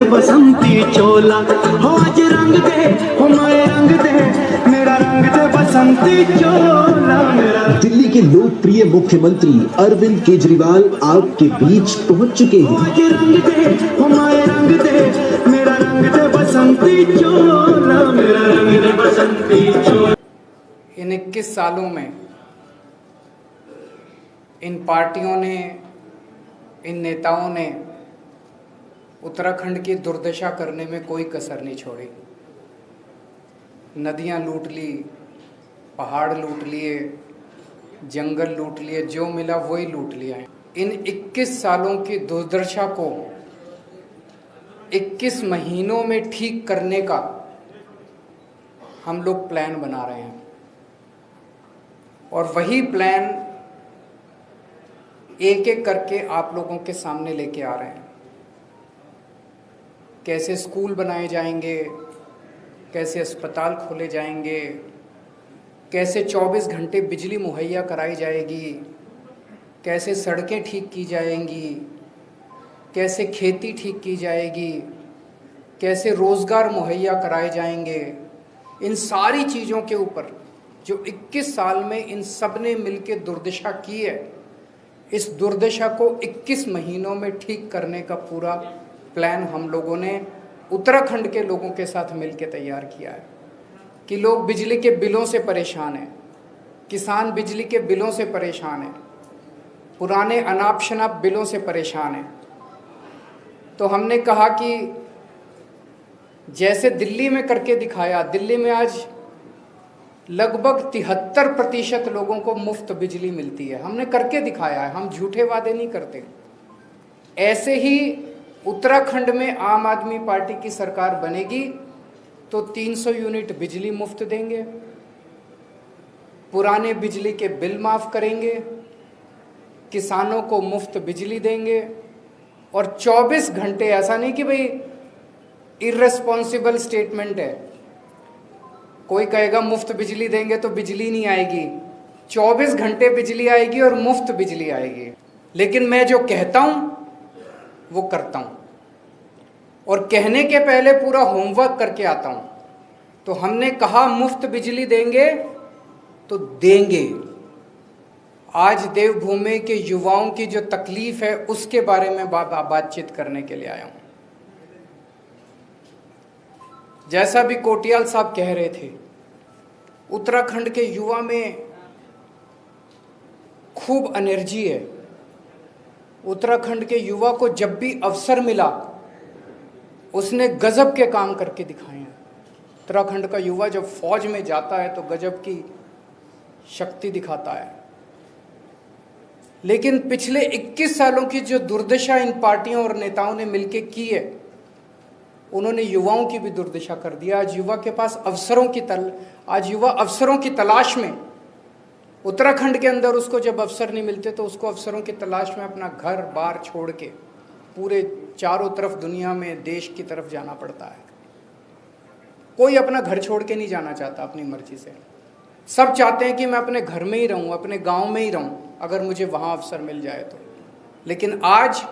बसंती चोला हो आज रंग दे, हो माए रंग दे, मेरा रंग दे बसंती चोला मेरा। दिल्ली के लोकप्रिय मुख्यमंत्री अरविंद केजरीवाल आपके बीच पहुंच चुके हैं। आज रंग दे, हो माए रंग दे, मेरा रंग दे बसंती चोला मेरा रंग दे बसंती चोला। इन 21 सालों में इन पार्टियों ने, इन नेताओं ने उत्तराखंड की दुर्दशा करने में कोई कसर नहीं छोड़ी। नदियां लूट ली, पहाड़ लूट लिए, जंगल लूट लिए, जो मिला वही लूट लिया है। इन 21 सालों की दुर्दशा को 21 महीनों में ठीक करने का हम लोग प्लान बना रहे हैं और वही प्लान एक एक करके आप लोगों के सामने लेके आ रहे हैं। कैसे स्कूल बनाए जाएंगे, कैसे अस्पताल खोले जाएंगे, कैसे 24 घंटे बिजली मुहैया कराई जाएगी, कैसे सड़कें ठीक की जाएंगी, कैसे खेती ठीक की जाएगी, कैसे रोज़गार मुहैया कराए जाएंगे। इन सारी चीज़ों के ऊपर जो 21 साल में इन सब ने मिलकर दुर्दशा की है, इस दुर्दशा को 21 महीनों में ठीक करने का पूरा प्लान हम लोगों ने उत्तराखंड के लोगों के साथ मिलकर तैयार किया है। कि लोग बिजली के बिलों से परेशान हैं, किसान बिजली के बिलों से परेशान हैं, पुराने अनाप शनाप बिलों से परेशान हैं। तो हमने कहा कि जैसे दिल्ली में करके दिखाया, दिल्ली में आज लगभग 73% लोगों को मुफ्त बिजली मिलती है। हमने करके दिखाया है, हम झूठे वादे नहीं करते। ऐसे ही उत्तराखंड में आम आदमी पार्टी की सरकार बनेगी तो 300 यूनिट बिजली मुफ्त देंगे, पुराने बिजली के बिल माफ़ करेंगे, किसानों को मुफ्त बिजली देंगे और 24 घंटे, ऐसा नहीं कि भाई इर्रेस्पॉन्सिबल स्टेटमेंट है, कोई कहेगा मुफ्त बिजली देंगे तो बिजली नहीं आएगी। 24 घंटे बिजली आएगी और मुफ्त बिजली आएगी। लेकिन मैं जो कहता हूं वो करता हूं और कहने के पहले पूरा होमवर्क करके आता हूं। तो हमने कहा मुफ्त बिजली देंगे तो देंगे। आज देवभूमि के युवाओं की जो तकलीफ है उसके बारे में बातचीत करने के लिए आया हूं। जैसा भी कोटियाल साहब कह रहे थे, उत्तराखंड के युवा में खूब एनर्जी है। उत्तराखंड के युवा को जब भी अवसर मिला उसने गजब के काम करके दिखाए हैं। उत्तराखंड का युवा जब फौज में जाता है तो गजब की शक्ति दिखाता है। लेकिन पिछले 21 सालों की जो दुर्दशा इन पार्टियों और नेताओं ने मिलकर की है, उन्होंने युवाओं की भी दुर्दशा कर दिया। आज युवा के पास आज युवा अवसरों की तलाश में, उत्तराखंड के अंदर उसको जब अवसर नहीं मिलते तो उसको अवसरों की तलाश में अपना घर बार छोड़ के पूरे चारों तरफ दुनिया में देश की तरफ जाना पड़ता है। कोई अपना घर छोड़ के नहीं जाना चाहता अपनी मर्जी से। सब चाहते हैं कि मैं अपने घर में ही रहूं, अपने गांव में ही रहूं, अगर मुझे वहां अवसर मिल जाए तो। लेकिन आज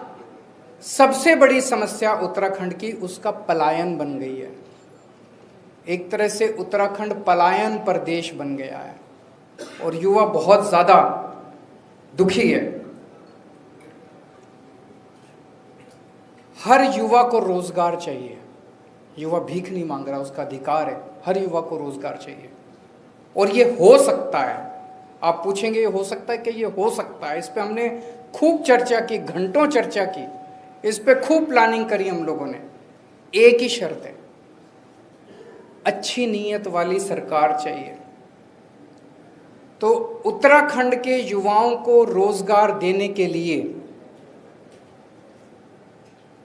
सबसे बड़ी समस्या उत्तराखंड की उसका पलायन बन गई है। एक तरह से उत्तराखंड पलायन प्रदेश बन गया है और युवा बहुत ज्यादा दुखी है। हर युवा को रोजगार चाहिए। युवा भीख नहीं मांग रहा, उसका अधिकार है। हर युवा को रोजगार चाहिए और ये हो सकता है। आप पूछेंगे ये हो सकता है कि ये हो सकता है। इस पे हमने खूब चर्चा की, घंटों चर्चा की, इस पे खूब प्लानिंग करी हम लोगों ने। एक ही शर्त है, अच्छी नीयत वाली सरकार चाहिए। तो उत्तराखंड के युवाओं को रोजगार देने के लिए,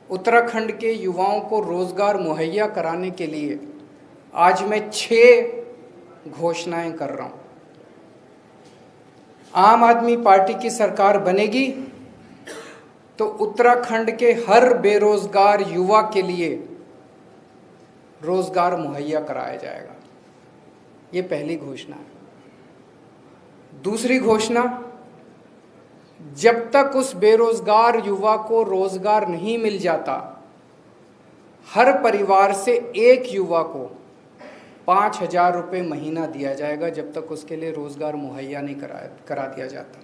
उत्तराखंड के युवाओं को रोजगार मुहैया कराने के लिए आज मैं 6 घोषणाएं कर रहा हूं। आम आदमी पार्टी की सरकार बनेगी तो उत्तराखंड के हर बेरोजगार युवा के लिए रोजगार मुहैया कराया जाएगा। ये पहली घोषणा है। दूसरी घोषणा, जब तक उस बेरोजगार युवा को रोजगार नहीं मिल जाता हर परिवार से एक युवा को 5,000 रुपये महीना दिया जाएगा जब तक उसके लिए रोजगार मुहैया नहीं करा दिया जाता।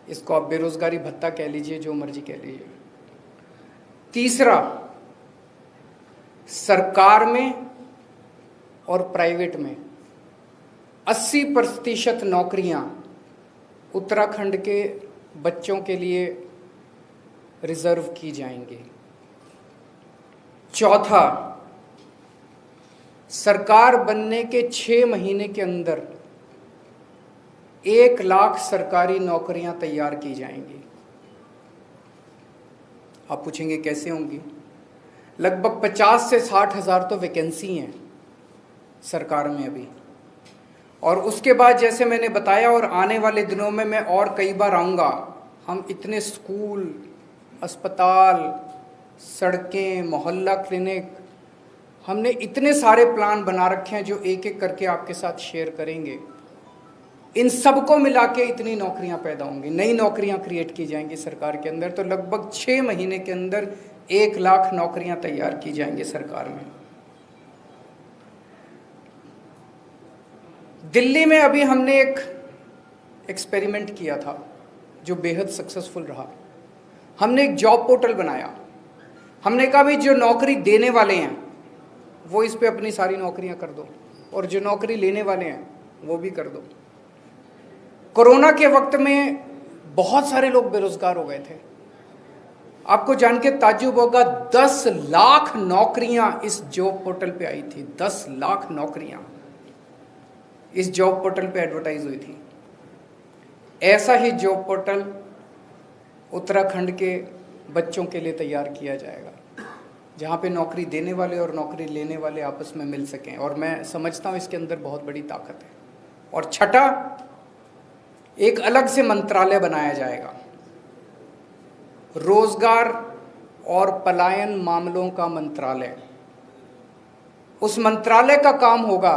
इसको आप बेरोजगारी भत्ता कह लीजिए, जो मर्जी कह लीजिए। तीसरा, सरकार में और प्राइवेट में 80% नौकरियां उत्तराखंड के बच्चों के लिए रिजर्व की जाएंगी। चौथा, सरकार बनने के 6 महीने के अंदर 1 लाख सरकारी नौकरियां तैयार की जाएंगी। आप पूछेंगे कैसे होंगी? लगभग 50 से 60 हज़ार तो वैकेंसी हैं सरकार में अभी, और उसके बाद जैसे मैंने बताया, और आने वाले दिनों में मैं और कई बार आऊँगा, हम इतने स्कूल, अस्पताल, सड़कें, मोहल्ला क्लिनिक, हमने इतने सारे प्लान बना रखे हैं जो एक एक करके आपके साथ शेयर करेंगे। इन सबको मिला के इतनी नौकरियां पैदा होंगी, नई नौकरियां क्रिएट की जाएंगी सरकार के अंदर। तो लगभग 6 महीने के अंदर 1 लाख नौकरियां तैयार की जाएंगी सरकार में। दिल्ली में अभी हमने एक एक्सपेरिमेंट किया था जो बेहद सक्सेसफुल रहा। हमने एक जॉब पोर्टल बनाया। हमने कहा भी जो नौकरी देने वाले हैं वो इस पे अपनी सारी नौकरियां कर दो, और जो नौकरी लेने वाले हैं वो भी कर दो। कोरोना के वक्त में बहुत सारे लोग बेरोजगार हो गए थे। आपको जान के ताज्जुब होगा, 10 लाख नौकरियां इस जॉब पोर्टल पे आई थी। 10 लाख नौकरियां इस जॉब पोर्टल पे एडवर्टाइज हुई थी। ऐसा ही जॉब पोर्टल उत्तराखंड के बच्चों के लिए तैयार किया जाएगा, जहाँ पे नौकरी देने वाले और नौकरी लेने वाले आपस में मिल सकें, और मैं समझता हूँ इसके अंदर बहुत बड़ी ताकत है। और छठा, एक अलग से मंत्रालय बनाया जाएगा, रोजगार और पलायन मामलों का मंत्रालय। उस मंत्रालय का काम होगा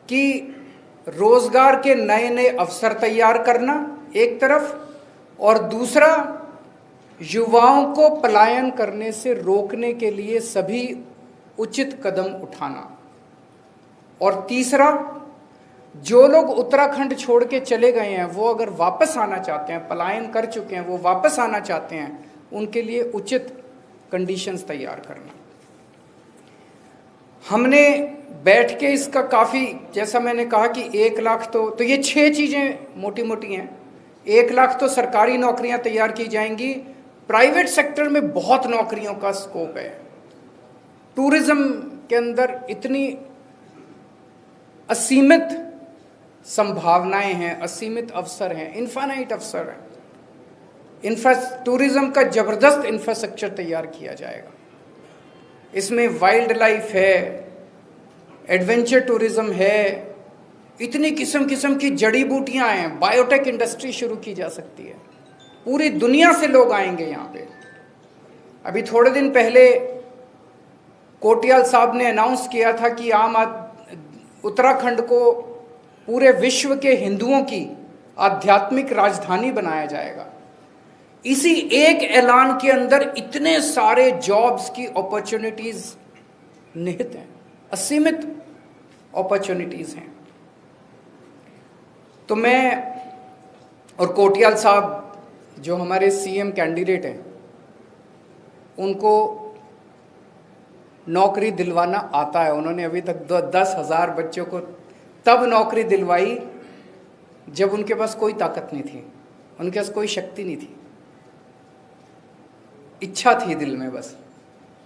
कि रोजगार के नए नए अवसर तैयार करना एक तरफ, और दूसरा युवाओं को पलायन करने से रोकने के लिए सभी उचित कदम उठाना, और तीसरा, जो लोग उत्तराखंड छोड़ के चले गए हैं वो अगर वापस आना चाहते हैं, पलायन कर चुके हैं, वो वापस आना चाहते हैं, उनके लिए उचित कंडीशंस तैयार करना। हमने बैठ के इसका काफ़ी, जैसा मैंने कहा कि 1 लाख तो ये 6 चीज़ें मोटी मोटी हैं। 1 लाख तो सरकारी नौकरियां तैयार की जाएंगी। प्राइवेट सेक्टर में बहुत नौकरियों का स्कोप है। टूरिज्म के अंदर इतनी असीमित संभावनाएं हैं, असीमित अवसर हैं, इनफाइनाइट अवसर हैं। टूरिज्म का जबरदस्त इंफ्रास्ट्रक्चर तैयार किया जाएगा। इसमें वाइल्ड लाइफ है, एडवेंचर टूरिज्म है, इतनी किस्म किस्म की जड़ी बूटियां हैं, बायोटेक इंडस्ट्री शुरू की जा सकती है। पूरी दुनिया से लोग आएंगे यहाँ पे। अभी थोड़े दिन पहले कोटियाल साहब ने अनाउंस किया था कि उत्तराखंड को पूरे विश्व के हिंदुओं की आध्यात्मिक राजधानी बनाया जाएगा। इसी एक ऐलान के अंदर इतने सारे जॉब्स की अपॉर्चुनिटीज निहित हैं, असीमित अपॉर्चुनिटीज हैं। तो मैं और कोटियाल साहब जो हमारे सीएम कैंडिडेट हैं, उनको नौकरी दिलवाना आता है। उन्होंने अभी तक 10,000 बच्चों को तब नौकरी दिलवाई जब उनके पास कोई ताकत नहीं थी, उनके पास कोई शक्ति नहीं थी। इच्छा थी दिल में बस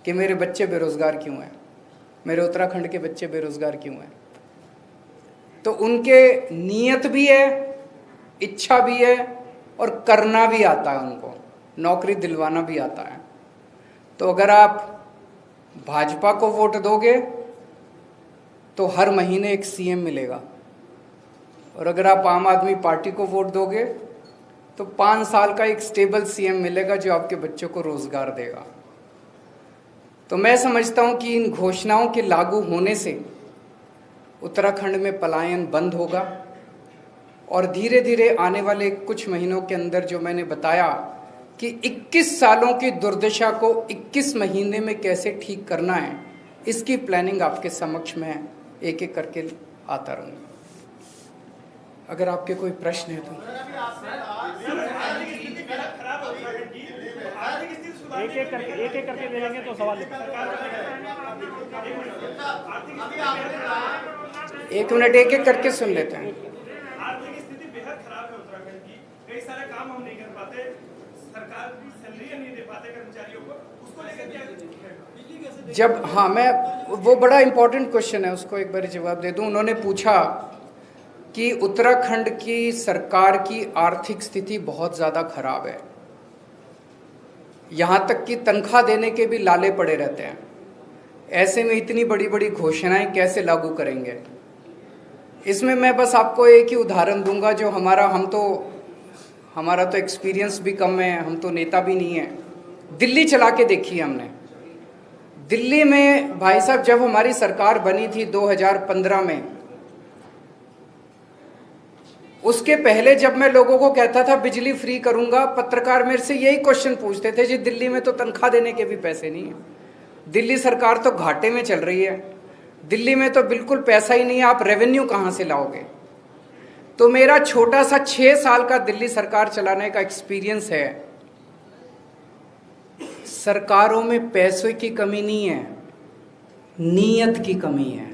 कि मेरे बच्चे बेरोजगार क्यों हैं, मेरे उत्तराखंड के बच्चे बेरोजगार क्यों हैं। तो उनके नीयत भी है, इच्छा भी है, और करना भी आता है, उनको नौकरी दिलवाना भी आता है। तो अगर आप भाजपा को वोट दोगे तो हर महीने एक सीएम मिलेगा, और अगर आप आम आदमी पार्टी को वोट दोगे तो 5 साल का एक स्टेबल सीएम मिलेगा जो आपके बच्चों को रोजगार देगा। तो मैं समझता हूं कि इन घोषणाओं के लागू होने से उत्तराखंड में पलायन बंद होगा, और धीरे धीरे आने वाले कुछ महीनों के अंदर जो मैंने बताया कि 21 सालों की दुर्दशा को 21 महीने में कैसे ठीक करना है, इसकी प्लानिंग आपके समक्ष में एक एक करके आता रहूँगा। अगर आपके कोई प्रश्न है तो एक एक करके ले लेंगे तो सवाल। एक मिनट एक एक करके सुन लेते हैं। आर्थिक स्थिति बेहद खराब है उत्तराखंड की, कई सारे काम हम नहीं कर पाते, सरकार भी सैलरी नहीं दे पाते कर्मचारियों को, उसको लेकर क्या? जब हाँ, मैं वो बड़ा इंपॉर्टेंट क्वेश्चन है, उसको एक बार जवाब दे दूं। उन्होंने पूछा कि उत्तराखंड की सरकार की आर्थिक स्थिति बहुत ज़्यादा खराब है, यहाँ तक कि तनख्वाह देने के भी लाले पड़े रहते हैं, ऐसे में इतनी बड़ी बड़ी घोषणाएं कैसे लागू करेंगे। इसमें मैं बस आपको एक ही उदाहरण दूंगा जो हमारा तो एक्सपीरियंस भी कम है, हम तो नेता भी नहीं है। दिल्ली चला के देखी है हमने। दिल्ली में भाई साहब जब हमारी सरकार बनी थी 2015 में, उसके पहले जब मैं लोगों को कहता था बिजली फ्री करूंगा, पत्रकार मेरे से यही क्वेश्चन पूछते थे, जी दिल्ली में तो तनख्वाह देने के भी पैसे नहीं है, दिल्ली सरकार तो घाटे में चल रही है, दिल्ली में तो बिल्कुल पैसा ही नहीं है, आप रेवेन्यू कहाँ से लाओगे। तो मेरा छोटा सा 6 साल का दिल्ली सरकार चलाने का एक्सपीरियंस है, सरकारों में पैसों की कमी नहीं है, नीयत की कमी है।